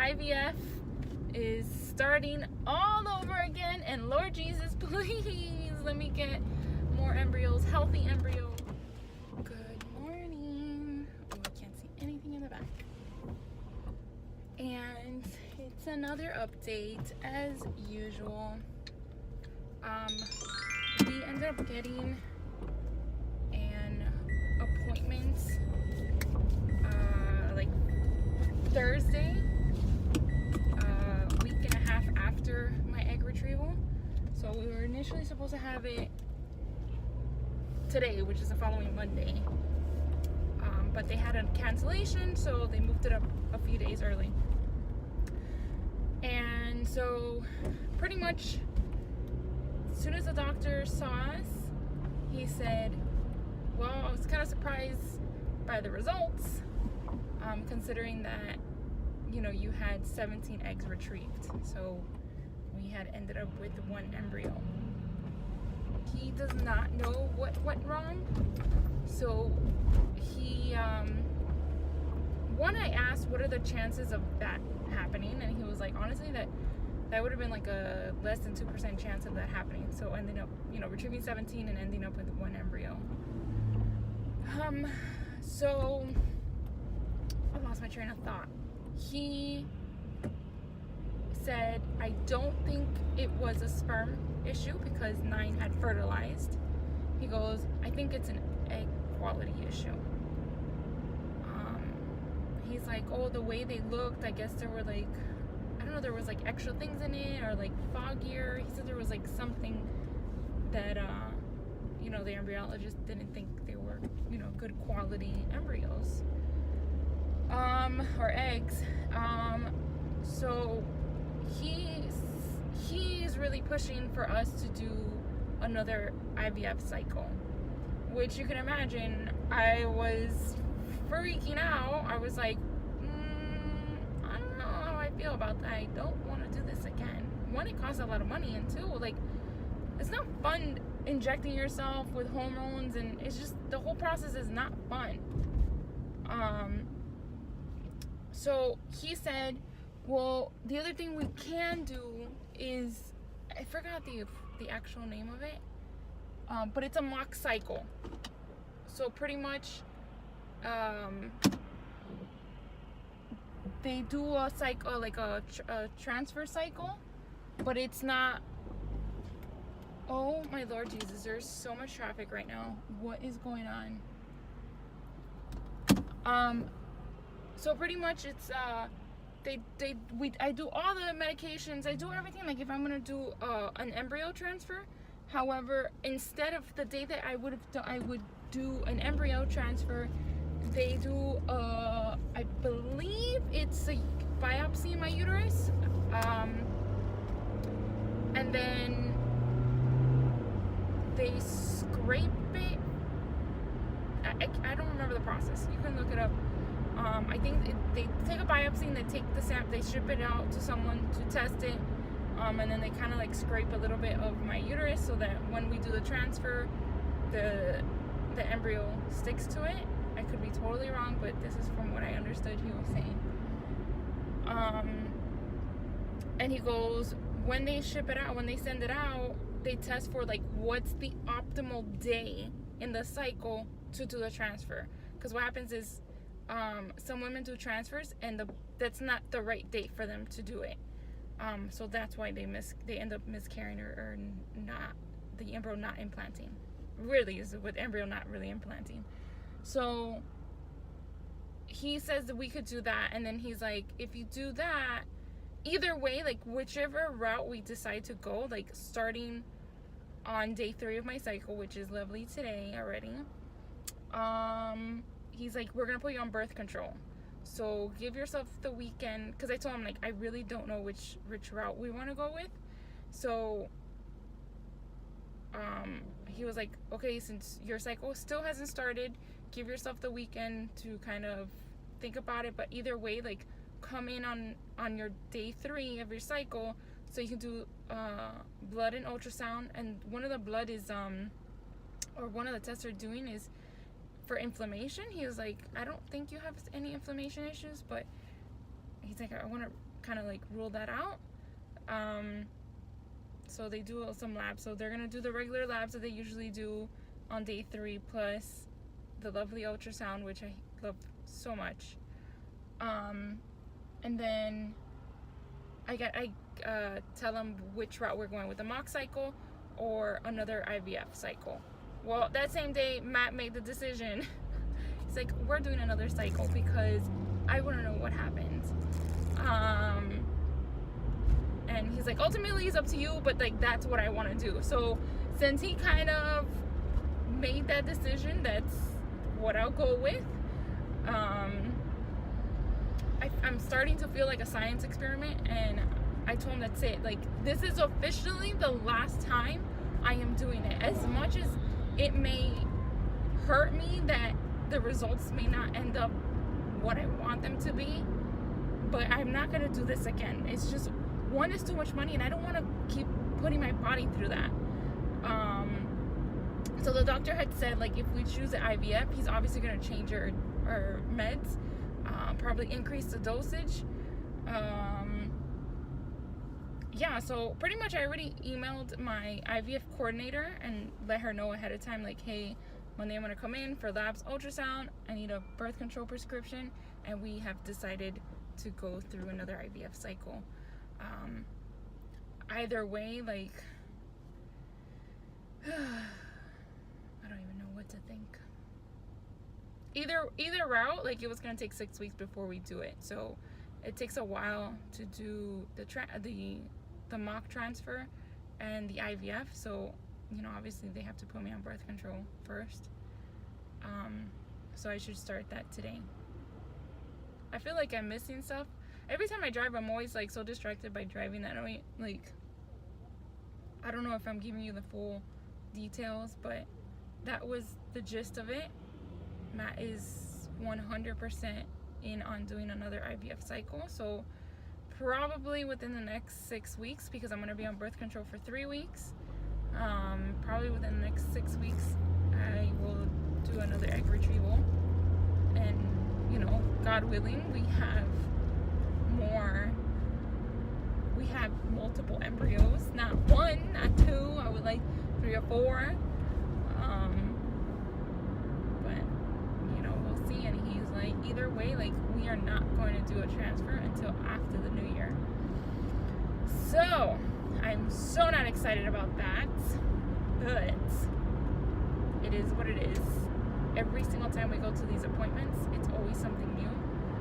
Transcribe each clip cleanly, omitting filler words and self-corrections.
IVF is starting all over again, and Lord Jesus, please let me get more embryos, healthy embryos. Good morning. Oh, I can't see anything in the back. And it's another update as usual. We ended up getting an appointment like Thursday, a week and a half after my egg retrieval. So we were initially supposed to have it today, which is the following Monday, but they had a cancellation, so they moved it up a few days early. And so pretty much as soon as the doctor saw us, he said, well, I was kind of surprised by the results, considering that, you know, you had 17 eggs retrieved. So we had ended up with one embryo. He does not know what went wrong. So he, I asked, what are the chances of that happening? And he was like, honestly, that would have been like a less than 2% chance of that happening. So ending up, you know, retrieving 17 and ending up with one embryo. So I lost my train of thought. He said, I don't think it was a sperm issue because 9 had fertilized. He goes, I think it's an egg quality issue. He's like, oh, the way they looked, I guess there were like, I don't know, there was like extra things in it or like foggier. He said there was like something that, you know, the embryologist didn't think they were, you know, good quality embryos, or eggs. So he's really pushing for us to do another IVF cycle, which you can imagine I was freaking out. I was like, I don't know how I feel about that. I don't want to do this again. One, it costs a lot of money, and two, like, it's not fun injecting yourself with hormones, and it's just, the whole process is not fun. So he said, well, the other thing we can do is, I forgot the actual name of it, but it's a mock cycle. So pretty much, they do a cycle, like a transfer cycle, but it's not. Oh my Lord Jesus, there's so much traffic right now. What is going on? So pretty much it's I do all the medications, I do everything, like if I'm gonna do an embryo transfer. However, instead of the day that I would do an embryo transfer, they do I believe it's a biopsy in my uterus, and then they scrape it. I don't remember the process. You can look it up. I think they take a biopsy and they take the sample, they ship it out to someone to test it, and then they kind of like scrape a little bit of my uterus so that when we do the transfer, the embryo sticks to it. I could be totally wrong, but this is from what I understood he was saying. And he goes, when they ship it out, when they send it out, they test for like what's the optimal day in the cycle to do the transfer. Because what happens is, some women do transfers and that's not the right date for them to do it. So that's why they end up miscarrying or not, the embryo not implanting. Really, is with embryo not really implanting. So he says that we could do that, and then he's like, if you do that, either way, like whichever route we decide to go, like starting on day 3 of my cycle, which is lovely today already, he's like, we're gonna put you on birth control, so give yourself the weekend, because I told him, like, I really don't know which route we want to go with. So he was like, okay, since your cycle still hasn't started, give yourself the weekend to kind of think about it, but either way, like, come in on your day 3 of your cycle so you can do blood and ultrasound. And one of the blood is or one of the tests they're doing is for inflammation. He was like, I don't think you have any inflammation issues, but he's like, I want to kind of like rule that out. So they do some labs. So they're gonna do the regular labs that they usually do on day 3, plus the lovely ultrasound, which I love so much. And then I tell them which route we're going with, the mock cycle or another IVF cycle. Well, that same day, Matt made the decision. He's like, we're doing another cycle because I want to know what happens. And he's like, ultimately it's up to you, but like that's what I want to do. So since he kind of made that decision, that's what I'll go with. I'm starting to feel like a science experiment, and I told him that's it. Like, this is officially the last time I am doing it. As much as it may hurt me that the results may not end up what I want them to be, but I'm not gonna do this again. It's just, one, is too much money, and I don't want to keep putting my body through that. So the doctor had said, like, if we choose the IVF, he's obviously gonna change our meds, probably increase the dosage. Yeah, so pretty much I already emailed my IVF coordinator and let her know ahead of time, like, hey, Monday I'm gonna come in for labs, ultrasound, I need a birth control prescription, and we have decided to go through another IVF cycle. Either way, like, I don't even know what to think. Either route, like, it was gonna take 6 weeks before we do it, so it takes a while to do the mock transfer and the IVF. So, you know, obviously they have to put me on birth control first. So I should start that today. I feel like I'm missing stuff. Every time I drive, I'm always like so distracted by driving that I like, I don't know if I'm giving you the full details, but that was the gist of it. Matt is 100% in on doing another IVF cycle, so probably within the next 6 weeks, because I'm going to be on birth control for 3 weeks, probably within the next 6 weeks I will do another egg retrieval, and, you know, God willing, we have multiple embryos, not 1, not 2, I would like 3 or 4, but, you know, we'll see. And he's like, either way, like, we are not going to do a transfer until after the new year. So I'm so not excited about that, but it is what it is. Every single time we go to these appointments, it's always something new.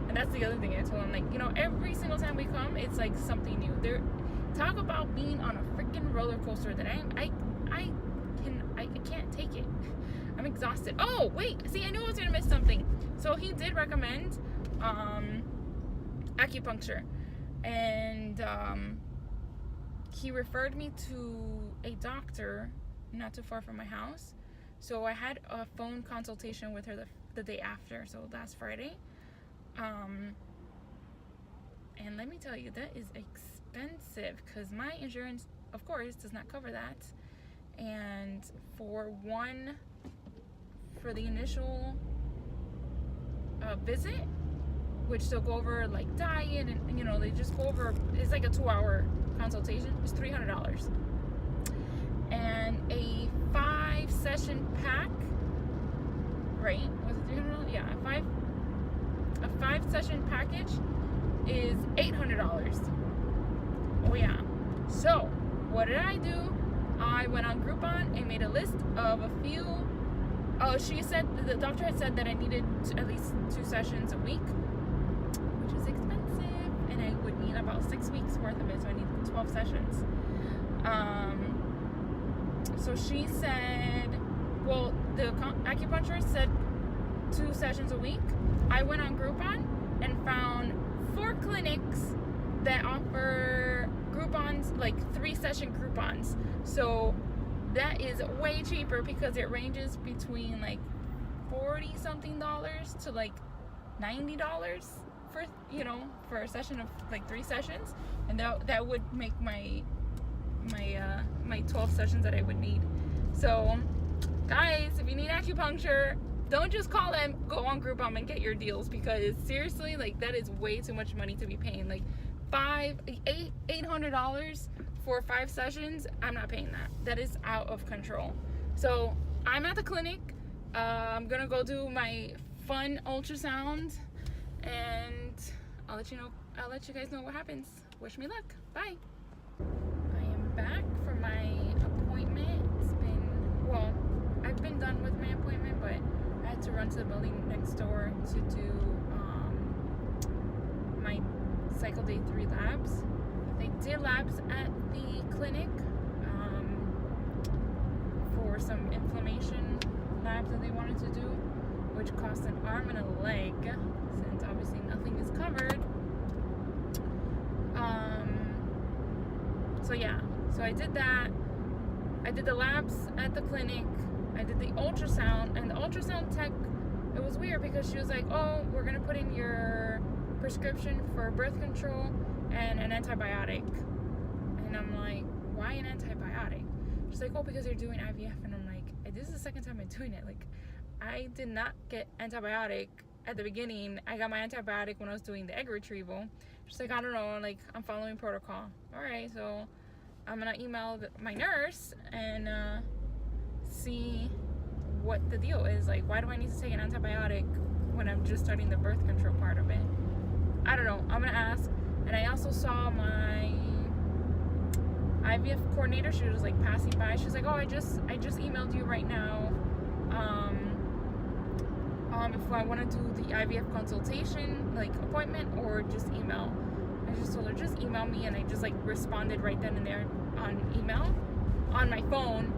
And that's the other thing I told him, like, you know, every single time we come, it's like something new. Talk about being on a freaking roller coaster that I can't take it. I'm exhausted. Oh, wait, see, I knew I was gonna miss something. So he did recommend acupuncture, and he referred me to a doctor not too far from my house. So I had a phone consultation with her the day after, so last Friday. And let me tell you, that is expensive, because my insurance, of course, does not cover that. And for the initial visit, which they'll go over like diet and, you know, they just go over, it's like a 2-hour consultation, it's $300. And a 5-session pack, right? Was it $300? Yeah, a 5-session package is $800. Oh yeah. So what did I do? I went on Groupon and made a list of a few. She said, the doctor had said that I needed at least 2 sessions a week, which is expensive, and I would need about 6 weeks worth of it, so I need 12 sessions. So she said, well, the acupuncturist said 2 sessions a week. I went on Groupon and found 4 clinics that offer Groupons, like 3-session Groupons. So that is way cheaper, because it ranges between like $40-something to like $90 for, you know, for a session of like 3 sessions, and that would make my 12 sessions that I would need. So guys, if you need acupuncture, don't just call them, go on Groupon and get your deals, because seriously, like, that is way too much money to be paying. Like $800 for 5 sessions. I'm not paying that. That is out of control. So I'm at the clinic. I'm gonna go do my fun ultrasound, and I'll let you guys know what happens. Wish me luck. Bye. I am back from my appointment. I've been done with my appointment, but I had to run to the building next door to do my cycle day 3 labs. They did labs at the clinic for some inflammation labs that they wanted to do, which cost an arm and a leg, since obviously nothing is covered. So I did that. I did the labs at the clinic. I did the ultrasound, and the ultrasound tech, it was weird because she was like, oh, we're gonna put in your prescription for birth control and an antibiotic. And I'm like, why an antibiotic? She's like, oh, because you're doing IVF. And I'm like, this is the second time I'm doing it. Like, I did not get antibiotic at the beginning. I got my antibiotic when I was doing the egg retrieval. She's like, I don't know, like, I'm following protocol. All right, so I'm gonna email my nurse and see what the deal is. Like, why do I need to take an antibiotic when I'm just starting the birth control part of it? I don't know. I'm gonna ask. And I also saw my IVF coordinator. She was like passing by. She's like, oh, I just emailed you right now. If I want to do the IVF consultation, like appointment, or just email. I just told her, just email me, and I just like responded right then and there on email, on my phone,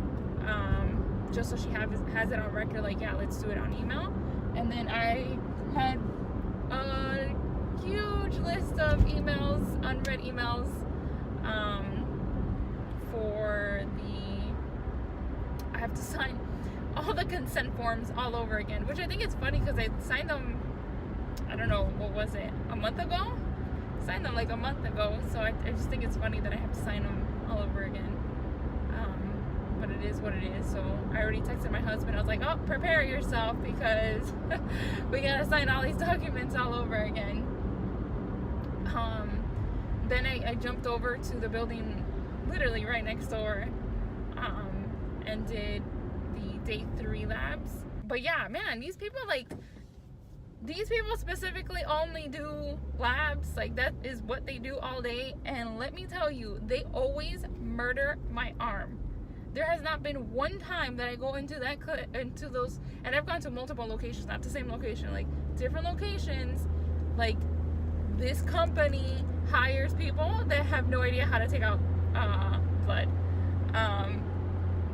just so she has it on record, like, yeah, let's do it on email. And then I had a huge list of emails, unread emails, I have to sign all the consent forms all over again, which I think is funny because I signed them, I don't know, what was it, a month ago? Signed them like a month ago, so I just think it's funny that I have to sign them all over again. But it is what it is. So I already texted my husband. I was like, oh, prepare yourself, because we gotta sign all these documents all over again. Then I jumped over to the building literally right next door, and did the day 3 labs. But yeah, man, these people specifically only do labs. Like, that is what they do all day. And let me tell you, they always murder my arm. There has not been one time that I go into those, and I've gone to multiple locations, not the same location, like different locations. Like, this company hires people that have no idea how to take out blood.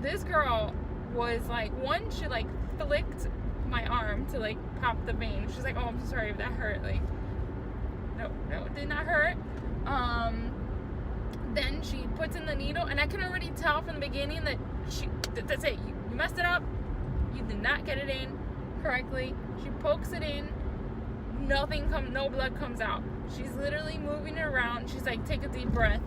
This girl was like, she like flicked my arm to like pop the vein. She's like, oh, I'm so sorry if that hurt. Like, no, it did not hurt. Then she puts in the needle, and I can already tell from the beginning that that's it. You messed it up. You did not get it in correctly. She pokes it in. No blood comes out. She's literally moving it around. She's like, take a deep breath.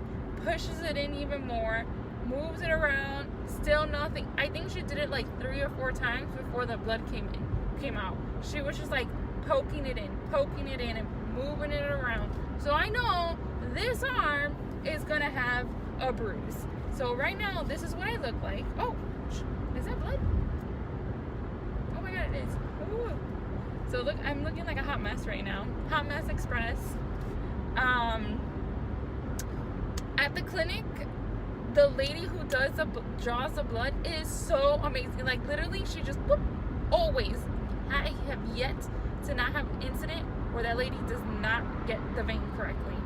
Pushes it in even more. Moves it around. Still nothing. I think she did it like 3 or 4 times before the blood came out. She was just like poking it in, and moving it around. So I know this arm is gonna have a bruise. So right now, this is what I look like. Oh, is that blood? Oh my god, it is. Ooh. So look, I'm looking like a hot mess right now. Hot mess express. At the clinic, the lady who draws the blood is so amazing. Like, literally, she just always. I have yet to not have an incident where that lady does not get the vein correctly.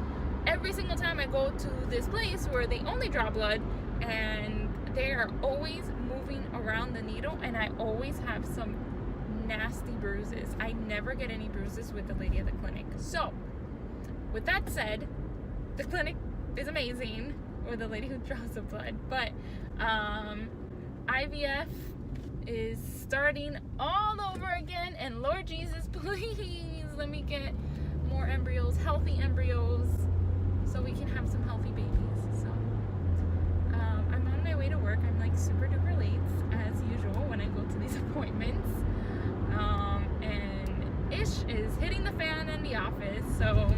Every single time I go to this place where they only draw blood, and they are always moving around the needle, and I always have some nasty bruises. I never get any bruises with the lady at the clinic. So, with that said, the clinic is amazing, or the lady who draws the blood, but IVF is starting all over again, and Lord Jesus, please let me get more embryos, healthy embryos, so we can have some healthy babies. So I'm on my way to work. I'm like super duper late as usual when I go to these appointments, and ish is hitting the fan in the office. So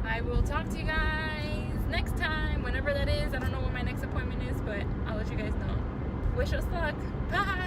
I I will talk to you guys next time, whenever that is. I don't know when my next appointment is, but I'll let you guys know. Wish us luck. Bye.